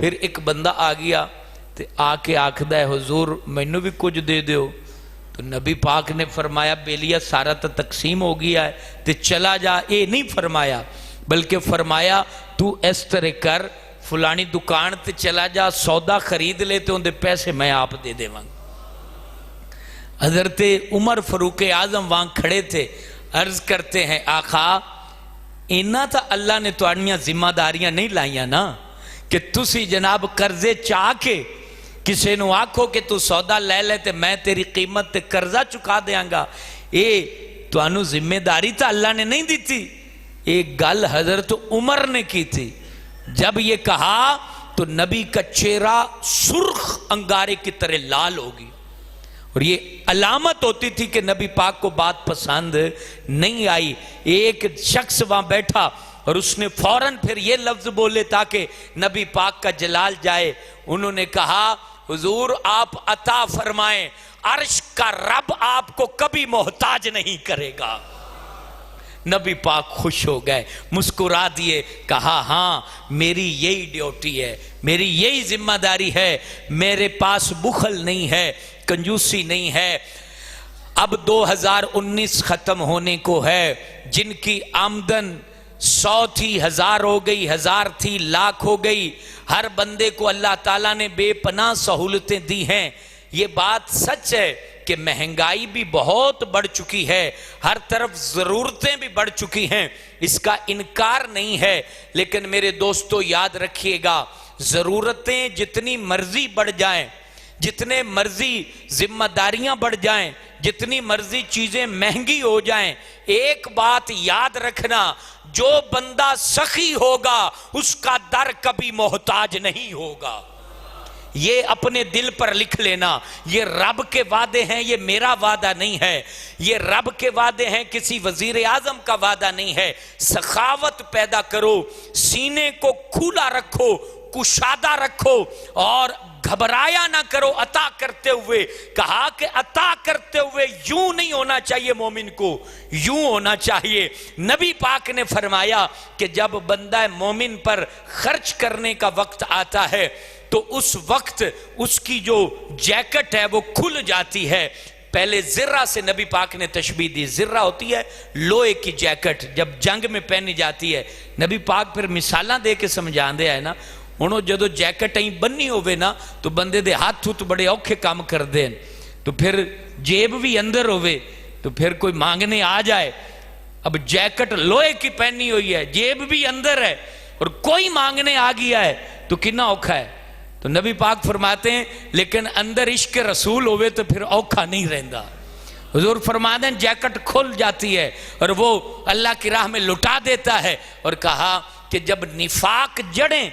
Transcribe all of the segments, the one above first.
پھر ایک بندہ آ گیا تے آ کے آکھدا ہے حضور مینوں بھی کچھ دے دیو. تو نبی پاک نے فرمایا بیلیا سارا تو تقسیم ہو گیا ہے تے چلا جا. اے نہیں فرمایا بلکہ فرمایا تو اس طرح کر فلانی دکان تے چلا جا سودا خرید لے تے اندے پیسے میں آپ دے دے وانگ. حضرت عمر فاروق اعظم وہاں کھڑے تھے, عرض کرتے ہیں آقا اینا تا اللہ نے توانیاں ذمہ داریاں نہیں لائیاں نا کہ تسی جناب قرضے چاہ کے کسے نو آکھو کہ تو سودا لے لے تے میں تیری قیمت تے قرضہ چکا دیاں گا. اے توانو ذمہ داری تا اللہ نے نہیں دی تھی. ایک گل حضرت عمر نے کی تھی. جب یہ کہا تو نبی کا چہرہ سرخ انگارے کی طرح لال ہوگی, اور یہ علامت ہوتی تھی کہ نبی پاک کو بات پسند نہیں آئی. ایک شخص وہاں بیٹھا اور اس نے فوراً پھر یہ لفظ بولے تاکہ نبی پاک کا جلال جائے. انہوں نے کہا حضور آپ عطا فرمائیں, عرش کا رب آپ کو کبھی محتاج نہیں کرے گا. نبی پاک خوش ہو گئے, مسکرا دیے, کہا ہاں میری یہی ڈیوٹی ہے, میری یہی ذمہ داری ہے, میرے پاس بخل نہیں ہے, کنجوسی نہیں ہے. اب 2019 ختم ہونے کو ہے, جن کی آمدن 100 تھی 1000 ہو گئی, 1000 تھی لاکھ ہو گئی. ہر بندے کو اللہ تعالیٰ نے بے پناہ سہولتیں دی ہیں. یہ بات سچ ہے کہ مہنگائی بھی بہت بڑھ چکی ہے, ہر طرف ضرورتیں بھی بڑھ چکی ہیں, اس کا انکار نہیں ہے. لیکن میرے دوستو یاد رکھیے گا, ضرورتیں جتنی مرضی بڑھ جائیں, جتنے مرضی ذمہ داریاں بڑھ جائیں, جتنی مرضی چیزیں مہنگی ہو جائیں, ایک بات یاد رکھنا, جو بندہ سخی ہوگا اس کا در کبھی محتاج نہیں ہوگا. یہ اپنے دل پر لکھ لینا. یہ رب کے وعدے ہیں, یہ میرا وعدہ نہیں ہے. یہ رب کے وعدے ہیں, کسی وزیر اعظم کا وعدہ نہیں ہے. سخاوت پیدا کرو, سینے کو کھلا رکھو, کشادہ رکھو, اور گھبرایا نہ کرو عطا کرتے ہوئے. کہا کہ عطا کرتے ہوئے یوں نہیں ہونا چاہیے, مومن کو یوں ہونا چاہیے. نبی پاک نے فرمایا کہ جب بندہ مومن پر خرچ کرنے کا وقت آتا ہے تو اس وقت اس کی جو جیکٹ ہے وہ کھل جاتی ہے. پہلے زرہ سے نبی پاک نے تشبیہ دی. زرہ ہوتی ہے لوہے کی جیکٹ, جب جنگ میں پہنی جاتی ہے. نبی پاک پھر مثالاں دے کے سمجھان دے ہے نا, انہوں جدو جیکٹ این بننی ہوئے نا تو بندے دے ہاتھ تو بڑے اوکھے کام کر دیں, تو پھر جیب بھی اندر ہوئے تو پھر کوئی مانگنے آ جائے. اب جیکٹ لوہے کی پہنی ہوئی ہے, جیب بھی اندر ہے, اور کوئی مانگنے آ گیا ہے تو کتنا اوکھا ہے. تو نبی پاک فرماتے ہیں لیکن اندر عشق رسول ہوئے تو پھر اوکھا نہیں رہندا. حضور فرماتے ہیں جیکٹ کھل جاتی ہے اور وہ اللہ کی راہ میں لٹا دیتا ہے, اور کہا کہ جب نفاق جڑیں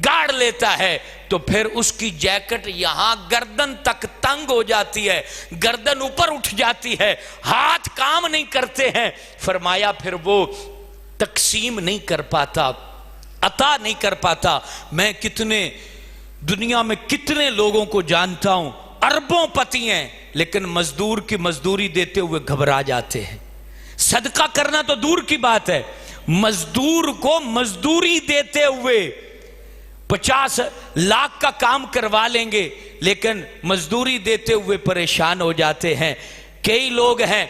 گاڑ لیتا ہے تو پھر اس کی جیکٹ یہاں گردن تک تنگ ہو جاتی ہے, گردن اوپر اٹھ جاتی ہے, ہاتھ کام نہیں کرتے ہیں. فرمایا پھر وہ تقسیم نہیں کر پاتا, عطا نہیں کر پاتا. میں کتنے دنیا میں کتنے لوگوں کو جانتا ہوں, اربوں پتی ہیں, لیکن مزدور کی مزدوری دیتے ہوئے گھبرا جاتے ہیں. صدقہ کرنا تو دور کی بات ہے, مزدور کو مزدوری دیتے ہوئے 50 لاکھ کا کام کروا لیں گے, لیکن مزدوری دیتے ہوئے پریشان ہو جاتے ہیں. کئی لوگ ہیں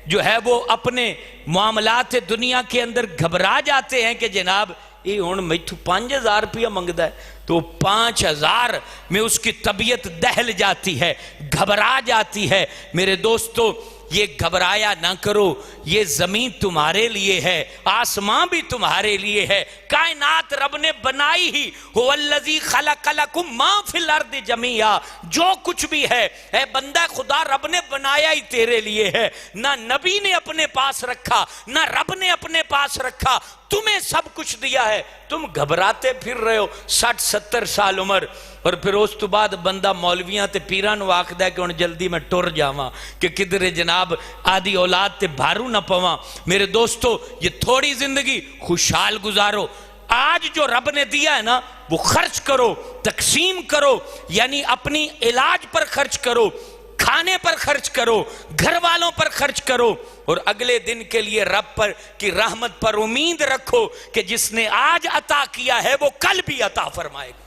جو ہے وہ اپنے معاملات دنیا کے اندر گھبرا جاتے ہیں کہ جناب یہ ہون میتھو 5000 روپیہ منگدا ہے, تو 5000 میں اس کی طبیعت دہل جاتی ہے, گھبرا جاتی ہے. میرے دوستو یہ گھبرایا نہ کرو, یہ زمین تمہارے لیے ہے, آسمان بھی تمہارے لیے ہے, کائنات رب نے بنائی ہی. هو الذی خلق لکم ما فی الارض جمیعا, جو کچھ بھی ہے اے بندہ خدا رب نے بنایا ہی تیرے لیے ہے. نہ نبی نے اپنے پاس رکھا, نہ رب نے اپنے پاس رکھا, تمہیں سب کچھ دیا ہے. تم گھبراتے پھر رہے ہو 60-70 سال عمر, اور پھر اس تو بعد بندہ مولویاں تے پیران واقعہ ہے کہ انہیں جلدی میں ٹر جاواں کہ کدھر جناب آدھی اولاد تے بھارو نہ پواں. میرے دوستو یہ تھوڑی زندگی خوشحال گزارو. آج جو رب نے دیا ہے نا وہ خرچ کرو, تقسیم کرو, یعنی اپنی علاج پر خرچ کرو, کھانے پر خرچ کرو, گھر والوں پر خرچ کرو, اور اگلے دن کے لیے رب پر کی رحمت پر امید رکھو کہ جس نے آج عطا کیا ہے وہ کل بھی عطا فرمائے گا.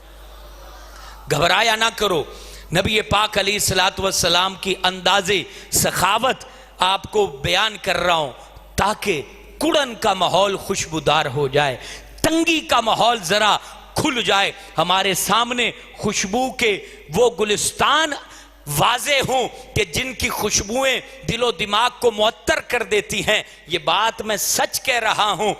گھبرایا نہ کرو. نبی پاک علیہ الصلوۃ والسلام کی انداز سخاوت آپ کو بیان کر رہا ہوں تاکہ کڑن کا ماحول خوشبودار ہو جائے، تنگی کا ماحول ذرا کھل جائے، ہمارے سامنے خوشبو کے وہ گلستان واضح ہوں کہ جن کی خوشبوئیں دل و دماغ کو معطر کر دیتی ہیں. یہ بات میں سچ کہہ رہا ہوں.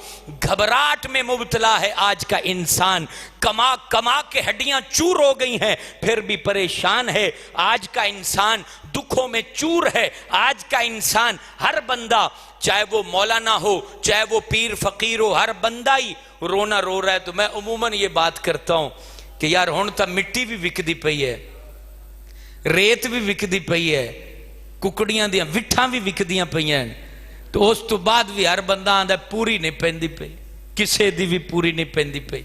گھبراہٹ میں مبتلا ہے آج کا انسان، کما کما کے ہڈیاں چور ہو گئی ہیں پھر بھی پریشان ہے. آج کا انسان دکھوں میں چور ہے. آج کا انسان، ہر بندہ، چاہے وہ مولانا ہو چاہے وہ پیر فقیر ہو، ہر بندہ ہی رونا رو رہا ہے. تو میں عموماً یہ بات کرتا ہوں کہ یار ہن تو مٹی بھی وکدی پئی ہے، ریت بھی وکدی پئی ہے، ککڑیاں دیاں وٹھاں بھی وکدیاں پئیاں، تو اس تو بعد بھی ہر بندہ آندا پوری نہیں پیندی پئی، کسے دی بھی پوری نہیں پیندی پئی،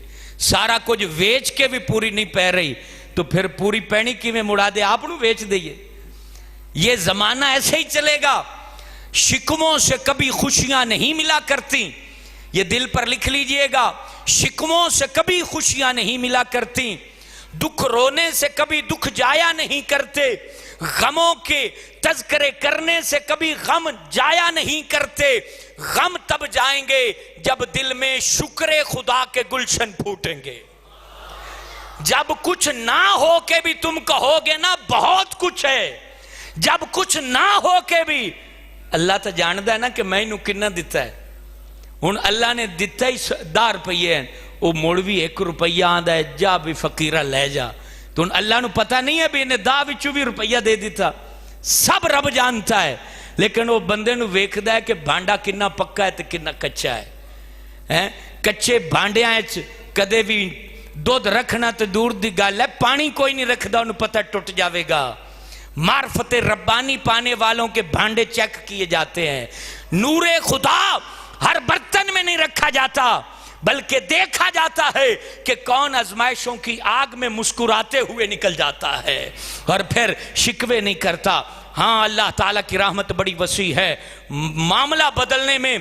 سارا کچھ ویچ کے بھی پوری نہیں پہ رہی، تو پھر پوری پینی کیویں مڑا دے، آپ نو ویچ دئیے. یہ زمانہ ایسے ہی چلے گا. شکموں سے کبھی خوشیاں نہیں ملا کرتی، یہ دل پر لکھ لیجئے گا. شکموں سے کبھی خوشیاں نہیں ملا کرتی، دکھ رونے سے کبھی دکھ جایا نہیں کرتے، غموں کے تذکرے کرنے سے کبھی غم جایا نہیں کرتے. غم تب جائیں گے جب دل میں شکر خدا کے گلشن پھوٹیں گے. جب کچھ نہ ہو کے بھی تم کہو گے نا بہت کچھ ہے، جب کچھ نہ ہو کے بھی اللہ تو جاندا ہے نا کہ میں انہوں کنا دیتا ہے. ہن اللہ نے دیتا ہی 10 روپیے ہیں، وہ مڑ بھی 1 روپیہ آندا ہے، جا بھی فقیرہ لے جا. تو اللہ نو پتہ نہیں ہے بھی انہیں 10 وچوں بھی روپیہ دے دیتا. سب رب جانتا ہے، لیکن وہ بندے نو ویکھدا ہے کہ بھانڈا کنا پکا ہے تے کنا کچا ہے. کچے بھانڈیاں وچ کدے بھی دودھ رکھنا تے دور دی گل ہے، پانی کوئی نہیں رکھدا، انہوں پتہ ٹوٹ جاوے گا. معرفت ربانی پانے والوں کے بھانڈے چیک کیے جاتے ہیں. نور خدا ہر برتن میں نہیں رکھا جاتا، بلکہ دیکھا جاتا ہے کہ کون آزمائشوں کی آگ میں مسکراتے ہوئے نکل جاتا ہے اور پھر شکوے نہیں کرتا. ہاں اللہ تعالیٰ کی رحمت بڑی وسیع ہے، معاملہ بدلنے میں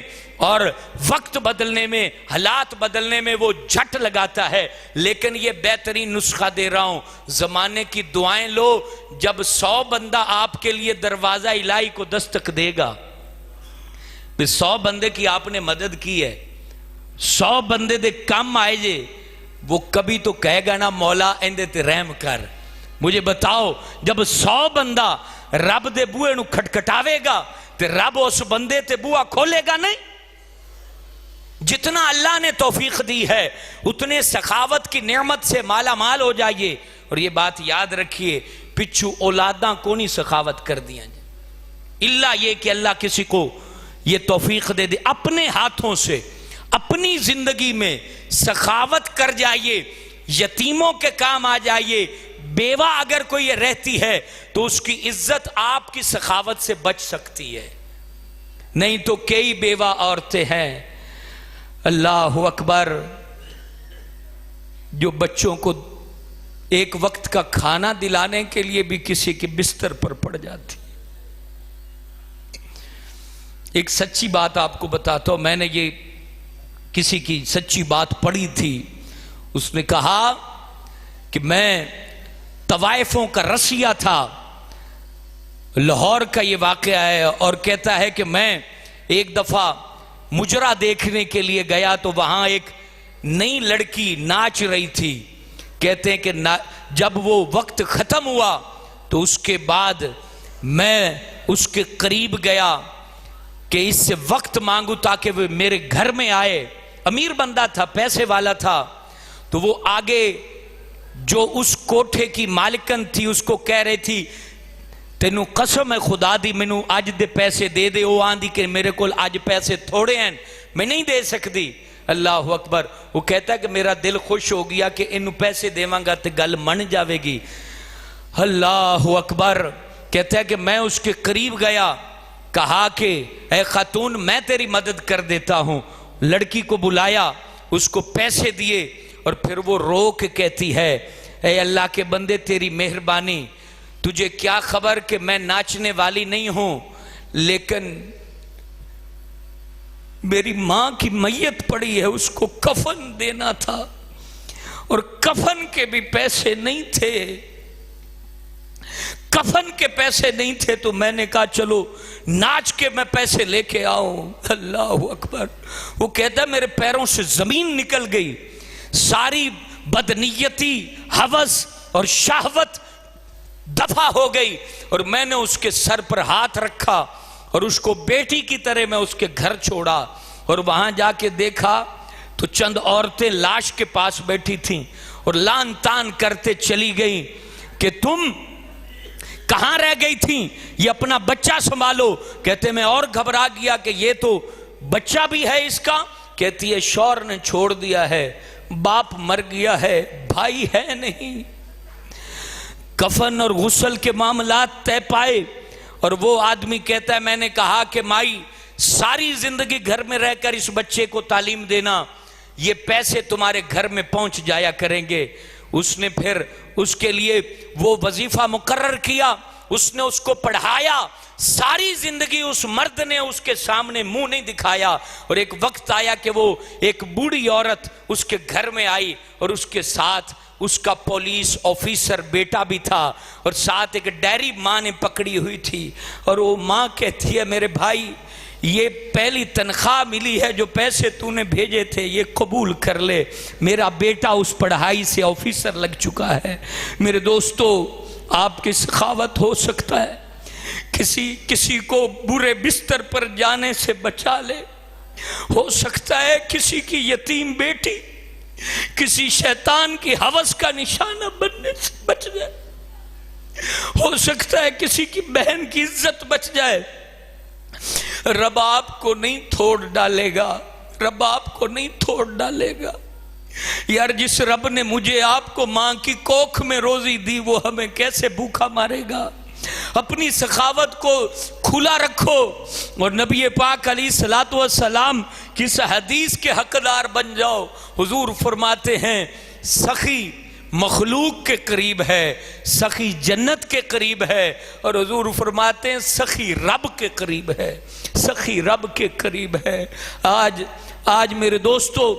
اور وقت بدلنے میں، حالات بدلنے میں وہ جھٹ لگاتا ہے. لیکن یہ بہترین نسخہ دے رہا ہوں، زمانے کی دعائیں لو. جب 100 بندہ آپ کے لیے دروازہ الہی کو دستک دے گا، 100 بندے کی آپ نے مدد کی ہے، 100 بندے دے کم آئے جے، وہ کبھی تو کہے گا نا مولا اندے تے رحم کر. مجھے بتاؤ جب 100 بندہ رب دے بوئے نو کھٹکھٹاوے گا تے رب اس بندے تے بوئا کھولے گا نہیں؟ جتنا اللہ نے توفیق دی ہے اتنے سخاوت کی نعمت سے مالا مال ہو جائیے. اور یہ بات یاد رکھیے، پچھو اولاداں کو نہیں سخاوت کر دیا جائے، اللہ یہ کہ اللہ کسی کو یہ توفیق دے دے. اپنے ہاتھوں سے اپنی زندگی میں سخاوت کر جائیے، یتیموں کے کام آ جائیے. بیوہ اگر کوئی رہتی ہے تو اس کی عزت آپ کی سخاوت سے بچ سکتی ہے. نہیں تو کئی بیوہ عورتیں ہیں، اللہ اکبر، جو بچوں کو ایک وقت کا کھانا دلانے کے لیے بھی کسی کے بستر پر پڑ جاتی. ایک سچی بات آپ کو بتاتا ہوں، میں نے یہ کسی کی سچی بات پڑھی تھی. اس نے کہا کہ میں طوائفوں کا رسیہ تھا، لاہور کا یہ واقعہ ہے، اور کہتا ہے کہ میں ایک دفعہ مجرا دیکھنے کے لیے گیا تو وہاں ایک نئی لڑکی ناچ رہی تھی. کہتے ہیں کہ جب وہ وقت ختم ہوا تو اس کے بعد میں اس کے قریب گیا کہ اس سے وقت مانگوں تاکہ وہ میرے گھر میں آئے. امیر بندہ تھا، پیسے والا تھا. تو وہ آگے جو اس کوٹھے کی مالکن تھی اس کو کہہ رہی تھی تینوں قسم ہے خدا دی مینوں آج دے پیسے دے دے. وہ آندھی کہ میرے کول آج پیسے تھوڑے ہیں، میں نہیں دے سکتی. اللہ اکبر. وہ کہتا ہے کہ میرا دل خوش ہو گیا کہ انہوں پیسے دیواں گا تے گل من جاوے گی. اللہ اکبر. کہتا ہے کہ میں اس کے قریب گیا، کہا کہ اے خاتون میں تیری مدد کر دیتا ہوں. لڑکی کو بلایا، اس کو پیسے دیے، اور پھر وہ رو کے کہتی ہے اے اللہ کے بندے تیری مہربانی، تجھے کیا خبر کہ میں ناچنے والی نہیں ہوں، لیکن میری ماں کی میت پڑی ہے، اس کو کفن دینا تھا، اور کفن کے بھی پیسے نہیں تھے، کفن کے پیسے نہیں تھے، تو میں نے کہا چلو ناچ کے میں پیسے لے کے آؤں۔ اللہ اکبر۔ وہ کہتا ہے میرے پیروں سے زمین نکل گئی، ساری بدنیتی، ہوس اور شہوت دفع ہو گئی، اور میں نے اس کے سر پر ہاتھ رکھا اور اس کو بیٹی کی طرح میں اس کے گھر چھوڑا، اور وہاں جا کے دیکھا تو چند عورتیں لاش کے پاس بیٹھی تھیں اور لان تان کرتے چلی گئیں کہ تم کہاں رہ گئی تھیں، یہ اپنا بچہ سنبھالو۔ کہتے میں اور گھبرا گیا کہ یہ تو بچہ بھی ہے اس کا۔ کہتی ہے شوہر نے چھوڑ دیا ہے، باپ مر گیا ہے، بھائی ہے نہیں۔ کفن اور غسل کے معاملات طے پائے، اور وہ آدمی کہتا ہے میں نے کہا کہ مائی ساری زندگی گھر میں رہ کر اس بچے کو تعلیم دینا، یہ پیسے تمہارے گھر میں پہنچ جایا کریں گے۔ اس نے پھر اس کے لیے وہ وظیفہ مقرر کیا، اس نے اس کو پڑھایا، ساری زندگی اس مرد نے اس کے سامنے منہ نہیں دکھایا، اور ایک وقت آیا کہ وہ ایک بوڑھی عورت اس کے گھر میں آئی، اور اس کے ساتھ اس کا پولیس آفیسر بیٹا بھی تھا، اور ساتھ ایک ڈیری ماں نے پکڑی ہوئی تھی، اور وہ ماں کہتی ہے میرے بھائی یہ پہلی تنخواہ ملی ہے، جو پیسے تو نے بھیجے تھے یہ قبول کر لے، میرا بیٹا اس پڑھائی سے آفیسر لگ چکا ہے۔ میرے دوستو آپ کی سخاوت ہو سکتا ہے کسی کو برے بستر پر جانے سے بچا لے، ہو سکتا ہے کسی کی یتیم بیٹی کسی شیطان کی ہوس کا نشانہ بننے سے بچ جائے، ہو سکتا ہے کسی کی بہن کی عزت بچ جائے۔ رب آپ کو نہیں توڑ ڈالے گا، رب آپ کو نہیں توڑ ڈالے گا۔ یار جس رب نے مجھے آپ کو ماں کی کوکھ میں روزی دی وہ ہمیں کیسے بھوکا مارے گا؟ اپنی سخاوت کو کھلا رکھو، اور نبی پاک علیہ الصلوۃ والسلام کی اس حدیث کے حقدار بن جاؤ۔ حضور فرماتے ہیں سخی مخلوق کے قریب ہے، سخی جنت کے قریب ہے، اور حضور فرماتے ہیں سخی رب کے قریب ہے، سخی رب کے قریب ہے۔ آج میرے دوستو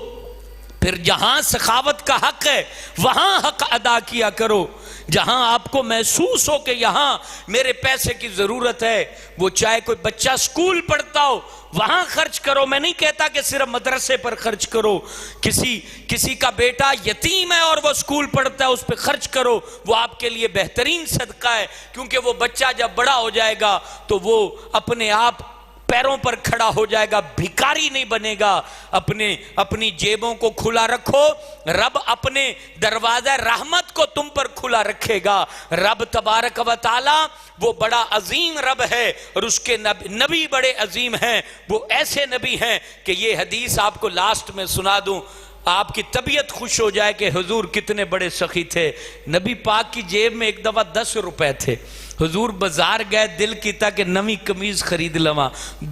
پھر جہاں سخاوت کا حق ہے وہاں حق ادا کیا کرو، جہاں آپ کو محسوس ہو کہ یہاں میرے پیسے کی ضرورت ہے، وہ چاہے کوئی بچہ سکول پڑھتا ہو وہاں خرچ کرو، میں نہیں کہتا کہ صرف مدرسے پر خرچ کرو، کسی کا بیٹا یتیم ہے اور وہ سکول پڑھتا ہے اس پہ خرچ کرو، وہ آپ کے لیے بہترین صدقہ ہے، کیونکہ وہ بچہ جب بڑا ہو جائے گا تو وہ اپنے آپ پیروں پر کھڑا ہو جائے گا، بھکاری نہیں بنے گا۔ اپنی جیبوں کو کھلا رکھو، رب اپنے دروازہ رحمت کو تم پر کھلا رکھے گا۔ رب تبارک و تعالی وہ بڑا عظیم رب ہے، اور اس کے نبی بڑے عظیم ہیں، وہ ایسے نبی ہیں کہ یہ حدیث آپ کو لاسٹ میں سنا دوں، آپ کی طبیعت خوش ہو جائے کہ حضور کتنے بڑے سخی تھے۔ نبی پاک کی جیب میں ایک دفعہ 10 روپے تھے، حضور بازار گئے، دل کیتا کہ نوی قمیض خرید لواں،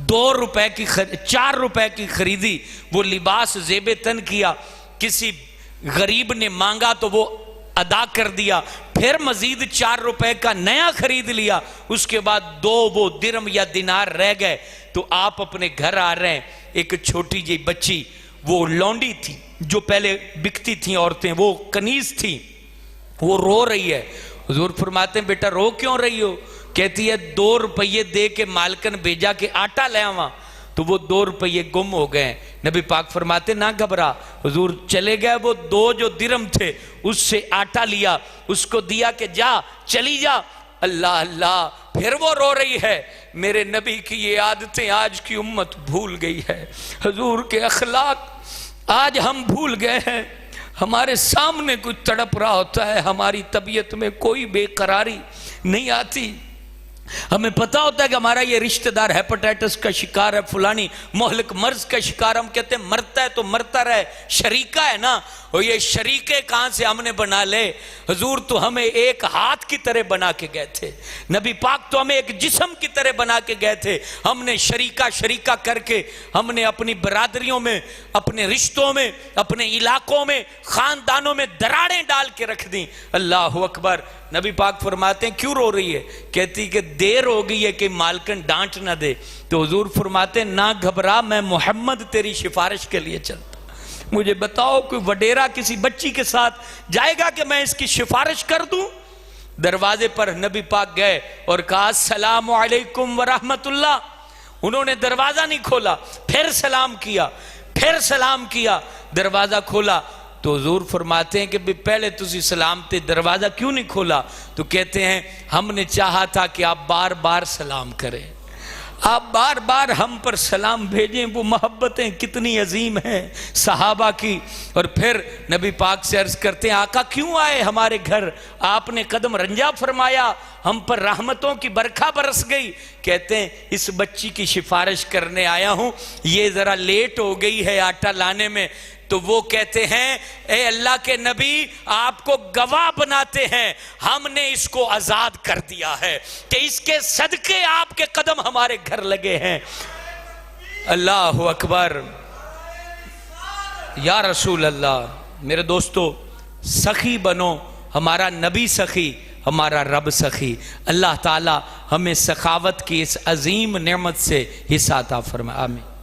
2 روپے کی 4 روپے کی خریدی، وہ لباس زیب تن کیا، کسی غریب نے مانگا تو وہ ادا کر دیا، پھر مزید 4 روپے کا نیا خرید لیا، اس کے بعد 2 وہ درم یا دینار رہ گئے، تو آپ اپنے گھر آ رہے ہیں، ایک چھوٹی جی بچی وہ لونڈی تھی جو پہلے بکتی تھیں عورتیں، وہ کنیز تھی، وہ رو رہی ہے۔ حضور فرماتے ہیں بیٹا رو کیوں رہی ہو؟ کہتی ہے 2 روپے دے کے مالکن بھیجا کہ آٹا لے آواں، تو وہ 2 روپے گم ہو گئے۔ نبی پاک فرماتے نہ گھبرا، حضور چلے گئے، وہ 2 جو درم تھے اس سے آٹا لیا، اس کو دیا کہ جا چلی جا۔ اللہ اللہ، پھر وہ رو رہی ہے۔ میرے نبی کی یہ عادتیں آج کی امت بھول گئی ہے، حضور کے اخلاق آج ہم بھول گئے ہیں۔ ہمارے سامنے کچھ تڑپ رہا ہوتا ہے، ہماری طبیعت میں کوئی بے قراری نہیں آتی، ہمیں پتا ہوتا ہے کہ ہمارا یہ رشتہ دار ہیپاٹائٹس کا شکار ہے، فلانی مہلک مرض کا شکار، ہم کہتے ہیں مرتا ہے تو مرتا رہے، شریکہ ہے نا، اور یہ شریکے کہاں سے ہم نے بنا لے؟ حضور تو ہمیں ایک ہاتھ کی طرح بنا کے گئے تھے، نبی پاک تو ہمیں ایک جسم کی طرح بنا کے گئے تھے، ہم نے شریکہ کر کے ہم نے اپنی برادریوں میں، اپنے رشتوں میں، اپنے علاقوں میں، خاندانوں میں دراڑیں ڈال کے رکھ دیں۔ اللہ اکبر۔ نبی پاک فرماتے ہیں کیوں رو رہی ہے؟ کہتی کہ دیر ہو گئی ہے کہ مالکن ڈانٹ نہ دے، تو حضور فرماتے ہیں نہ گھبرا، میں محمد تیری سفارش کے لیے چلتا، مجھے بتاؤ کوئی وڈیرا کسی بچی کے ساتھ جائے گا کہ میں اس کی سفارش کر دوں؟ دروازے پر نبی پاک گئے اور کہا السلام علیکم ورحمت اللہ. انہوں نے دروازہ نہیں کھولا، پھر سلام کیا، دروازہ کھولا تو حضور فرماتے ہیں کہ پہلے تسی سلام تے دروازہ کیوں نہیں کھولا؟ تو کہتے ہیں ہم نے چاہا تھا کہ آپ بار بار سلام کریں، آپ بار بار ہم پر سلام بھیجیں. وہ محبتیں کتنی عظیم ہیں صحابہ کی. اور پھر نبی پاک سے عرض کرتے ہیں آقا کیوں آئے ہمارے گھر؟ آپ نے قدم رنجا فرمایا، ہم پر رحمتوں کی برکھا برس گئی. کہتے ہیں اس بچی کی سفارش کرنے آیا ہوں، یہ ذرا لیٹ ہو گئی ہے آٹا لانے میں. تو وہ کہتے ہیں اے اللہ کے نبی آپ کو گواہ بناتے ہیں، ہم نے اس کو آزاد کر دیا ہے کہ اس کے صدقے آپ کے قدم ہمارے گھر لگے ہیں. اللہ اکبر یا رسول اللہ. میرے دوستو سخی بنو، ہمارا نبی سخی، ہمارا رب سخی. اللہ تعالی ہمیں سخاوت کی اس عظیم نعمت سے حصہ عطا فرمائے. آمین.